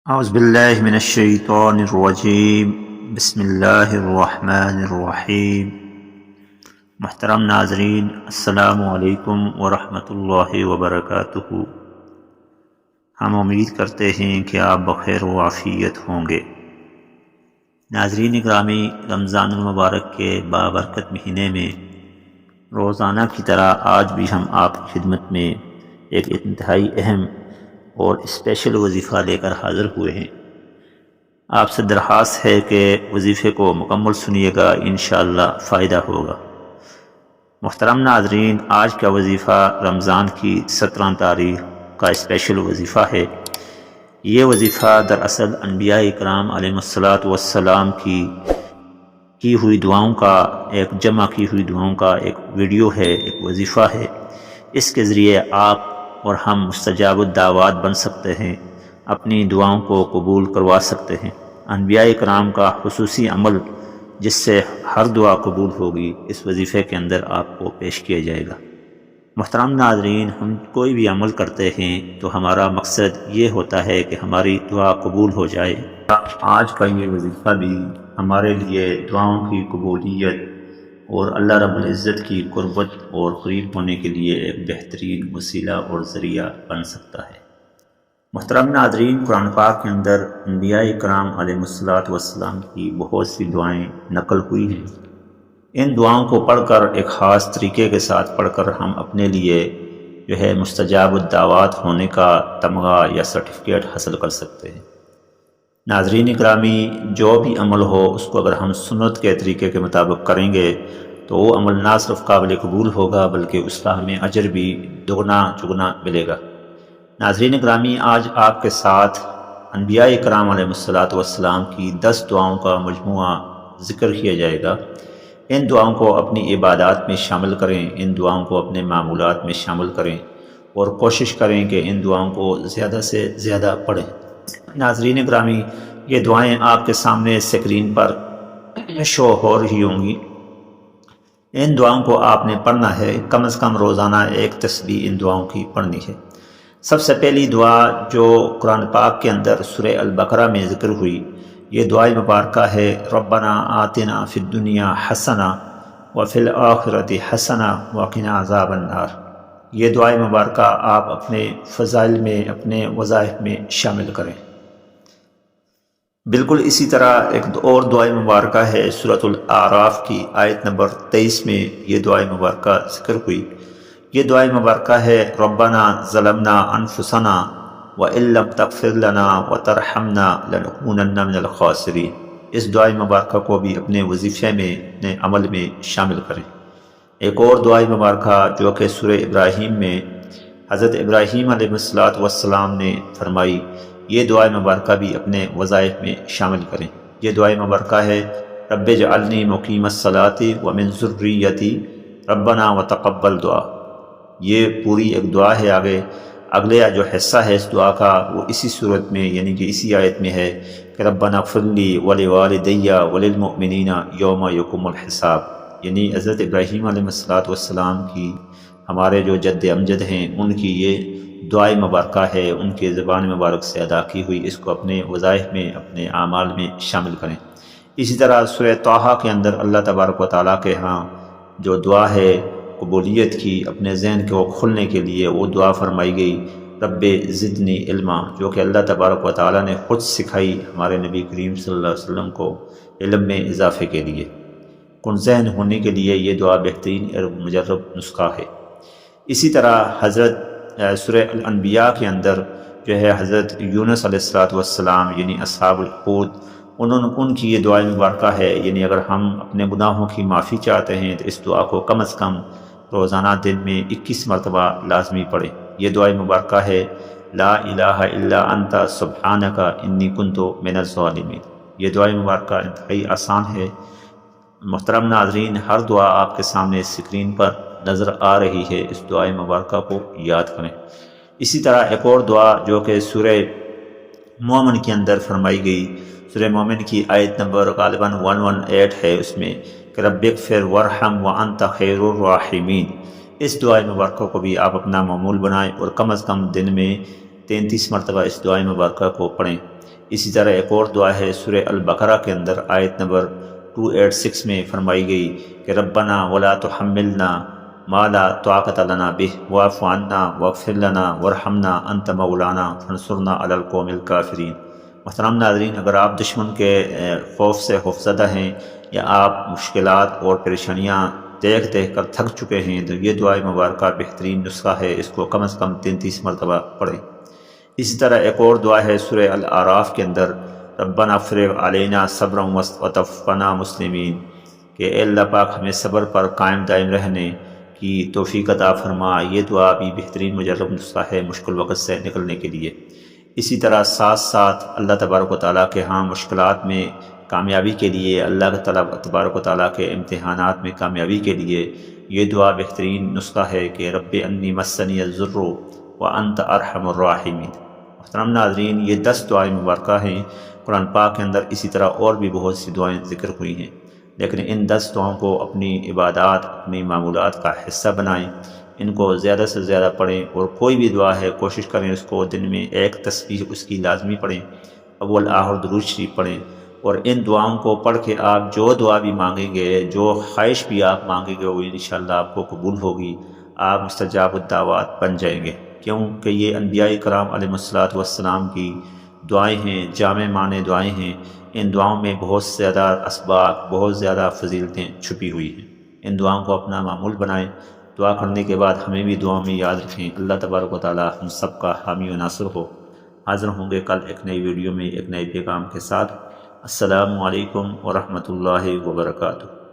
اعوذ باللہ من الشیطان الرجیم بسم اللہ الرحمن الرحیم۔ محترم ناظرین، السلام علیکم ورحمۃ اللہ وبرکاتہ۔ ہم امید کرتے ہیں کہ آپ بخیر و عافیت ہوں گے۔ ناظرین گرامی، رمضان المبارک کے بابرکت مہینے میں روزانہ کی طرح آج بھی ہم آپ کی خدمت میں ایک انتہائی اہم اور اسپیشل وظیفہ لے کر حاضر ہوئے ہیں۔ آپ سے درخواست ہے کہ وظیفے کو مکمل سنیے گا، انشاءاللہ فائدہ ہوگا۔ محترم ناظرین، آج کا وظیفہ رمضان کی 17 تاریخ کا اسپیشل وظیفہ ہے۔ یہ وظیفہ دراصل انبیاء اکرام علیہ الصلاۃ والسلام کی ہوئی دعاؤں کا جمع کی ہوئی دعاؤں کا ایک ویڈیو ہے، ایک وظیفہ ہے۔ اس کے ذریعے آپ اور ہم مستجاب الدعوات بن سکتے ہیں، اپنی دعاؤں کو قبول کروا سکتے ہیں۔ انبیاء کرام کا خصوصی عمل جس سے ہر دعا قبول ہوگی، اس وظیفے کے اندر آپ کو پیش کیا جائے گا۔ محترم ناظرین، ہم کوئی بھی عمل کرتے ہیں تو ہمارا مقصد یہ ہوتا ہے کہ ہماری دعا قبول ہو جائے۔ آج کا یہ وظیفہ بھی ہمارے لیے دعاؤں کی قبولیت اور اللہ رب العزت کی قربت اور قریب ہونے کے لیے ایک بہترین وسیلہ اور ذریعہ بن سکتا ہے۔ محترم ناظرین، قرآن پاک کے اندر انبیاء کرام علیہ الصلاۃ والسلام کی بہت سی دعائیں نقل ہوئی ہیں۔ ان دعاؤں کو پڑھ کر، ایک خاص طریقے کے ساتھ پڑھ کر، ہم اپنے لیے مستجاب الدعوات ہونے کا تمغہ یا سرٹیفکیٹ حاصل کر سکتے ہیں۔ ناظرین اکرامی، جو بھی عمل ہو اس کو اگر ہم سنت کے طریقے کے مطابق کریں گے تو وہ عمل نہ صرف قابل قبول ہوگا بلکہ اس کا ہمیں اجر بھی دگنا چگنا ملے گا۔ ناظرین اکرامی، آج آپ کے ساتھ انبیاء کرام علیہ الصلاۃ والسلام کی 10 دعاؤں کا مجموعہ ذکر کیا جائے گا۔ ان دعاؤں کو اپنی عبادات میں شامل کریں، ان دعاؤں کو اپنے معمولات میں شامل کریں اور کوشش کریں کہ ان دعاؤں کو زیادہ سے زیادہ پڑھیں۔ ناظرین گرامی، یہ دعائیں آپ کے سامنے اسکرین پر شو ہو رہی ہوں گی۔ ان دعاؤں کو آپ نے پڑھنا ہے، کم از کم روزانہ ایک تسبیح ان دعاؤں کی پڑھنی ہے۔ سب سے پہلی دعا جو قرآن پاک کے اندر سورہ البقرہ میں ذکر ہوئی، یہ دعائے مبارکہ ہے، ربنا آتنا فی الدنیا حسنہ وفی الآخرۃ حسنہ وقنا عذاب النار۔ یہ دعائے مبارکہ آپ اپنے فضائل میں، اپنے وظائف میں شامل کریں۔ بالکل اسی طرح ایک اور دعائے مبارکہ ہے، سورۃ الاعراف کی آیت نمبر 23 میں یہ دعائے مبارکہ ذکر ہوئی۔ یہ دعائے مبارکہ ہے، ربنا ظلمنا انفسنا وان لم تغفر لنا وترحمنا لنکونن من الخاسرین۔ اس دعائے مبارکہ کو بھی اپنے وظیفے میں، اپنے عمل میں شامل کریں۔ ایک اور دعائے مبارکہ جو کہ سورہ ابراہیم میں حضرت ابراہیم علیہ الصلاۃ والسلام نے فرمائی، یہ دعائے مبارکہ بھی اپنے وظائف میں شامل کریں۔ یہ دعائے مبارکہ ہے، رب اجعلنی مقیم الصلاۃ ومن ذریتی ربنا وتقبل دعا۔ یہ پوری ایک دعا ہے۔ اگلے جو حصہ ہے اس دعا کا وہ اسی صورت میں، یعنی کہ اسی آیت میں ہے کہ ربنا اغفر لی ولوالدی وللمؤمنین یوم یقوم الحساب۔ یعنی حضرت ابراہیم علیہ الصلاۃ والسلام کی، ہمارے جو جد امجد ہیں، ان کی یہ دعائے مبارکہ ہے، ان کے زبان مبارک سے ادا کی ہوئی۔ اس کو اپنے وظائف میں، اپنے اعمال میں شامل کریں۔ اسی طرح سورہ طٰہٰ کے اندر اللہ تبارک و تعالیٰ کے ہاں جو دعا ہے قبولیت کی، اپنے ذہن کو کھلنے کے لیے وہ دعا فرمائی گئی، رب زدنی علما، جو کہ اللہ تبارک و تعالیٰ نے خود سکھائی ہمارے نبی کریم صلی اللہ علیہ وسلم کو علم میں اضافے کے لیے، کن ذہن ہونے کے لیے یہ دعا بہترین اور مجرب نسخہ ہے۔ اسی طرح حضرت سورہ الانبیاء کے اندر جو ہے حضرت یونس علیہ الصلاۃ والسلام، یعنی اصحاب الحوت، ان کی یہ دعائے مبارکہ ہے۔ یعنی اگر ہم اپنے گناہوں کی معافی چاہتے ہیں تو اس دعا کو کم از کم روزانہ دن میں 21 مرتبہ لازمی پڑھیں۔ یہ دعائے مبارکہ ہے، لا الہ الا انت سبحانک انی کنت من الظالمین۔ یہ دعائے مبارکہ انتہائی آسان ہے۔ محترم ناظرین، ہر دعا آپ کے سامنے اسکرین پر نظر آ رہی ہے، اس دعائے مبارکہ کو یاد کریں۔ اسی طرح ایک اور دعا جو کہ سورہ مومن کے اندر فرمائی گئی، سورہ مومن کی آیت نمبر غالباً 118 ہے، اس میں کہ رب اغفر وارحم وانت خیر الراحمین۔ اس دعائے مبارکہ کو بھی آپ اپنا معمول بنائیں اور کم از کم دن میں 33 مرتبہ اس دعائے مبارکہ کو پڑھیں۔ اسی طرح ایک اور دعا ہے سورہ البقرہ کے اندر آیت نمبر 286 میں فرمائی گئی کہ ربنا ولا تحملنا ما لا طاقت لنا به واعف عنا واغفر لنا وارحمنا انت مولانا فانصرنا علی القوم الکافرین۔ محترم ناظرین، اگر آپ دشمن کے خوف سے خوفزدہ ہیں یا آپ مشکلات اور پریشانیاں دیکھ دیکھ کر تھک چکے ہیں تو یہ دعا مبارکہ بہترین نسخہ ہے، اس کو کم از کم 33 مرتبہ پڑھیں۔ اسی طرح ایک اور دعا ہے سورہ الاعراف کے اندر ربنا افرغ علینا صبرا وتوفنا مسلمین، کہ اے اللہ پاک ہمیں صبر پر قائم دائم رہنے کی توفیق عطا فرما۔ یہ دعا بھی بہترین مجرب نسخہ ہے مشکل وقت سے نکلنے کے لیے۔ اسی طرح ساتھ ساتھ اللہ تبارک و تعالیٰ کے ہاں مشکلات میں کامیابی کے لیے، اللہ تبارک و تعالیٰ کے امتحانات میں کامیابی کے لیے یہ دعا بہترین نسخہ ہے کہ رب انی مسنی الضر وانت ارحم الراحمین۔ محترم ناظرین، یہ 10 دعائیں مبارکہ ہیں قرآن پاک کے اندر، اسی طرح اور بھی بہت سی دعائیں ذکر ہوئی ہیں، لیکن ان 10 دعاؤں کو اپنی عبادات، اپنی معمولات کا حصہ بنائیں، ان کو زیادہ سے زیادہ پڑھیں، اور کوئی بھی دعا ہے کوشش کریں اس کو دن میں ایک تسبیح اس کی لازمی پڑھیں، اول آخر درود شریف پڑھیں، اور ان دعاؤں کو پڑھ کے آپ جو دعا بھی مانگیں گے، جو خواہش بھی آپ مانگیں گے، وہ انشاءاللہ آپ کو قبول ہوگی، آپ مستجاب الدعوات بن جائیں گے، کیونکہ یہ انبیاء کرام علیہ السلام کی دعائیں ہیں، جامع معنی دعائیں ہیں۔ ان دعاؤں میں بہت زیادہ اسباب، بہت زیادہ فضیلتیں چھپی ہوئی ہیں۔ ان دعاؤں کو اپنا معمول بنائیں۔ دعا کرنے کے بعد ہمیں بھی دعاؤں میں یاد رکھیں۔ اللہ تبارک و تعالی ہم سب کا حامی و ناصر ہو۔ حاضر ہوں گے کل ایک نئی ویڈیو میں ایک نئے پیغام کے ساتھ۔ السلام علیکم ورحمۃ اللہ وبرکاتہ۔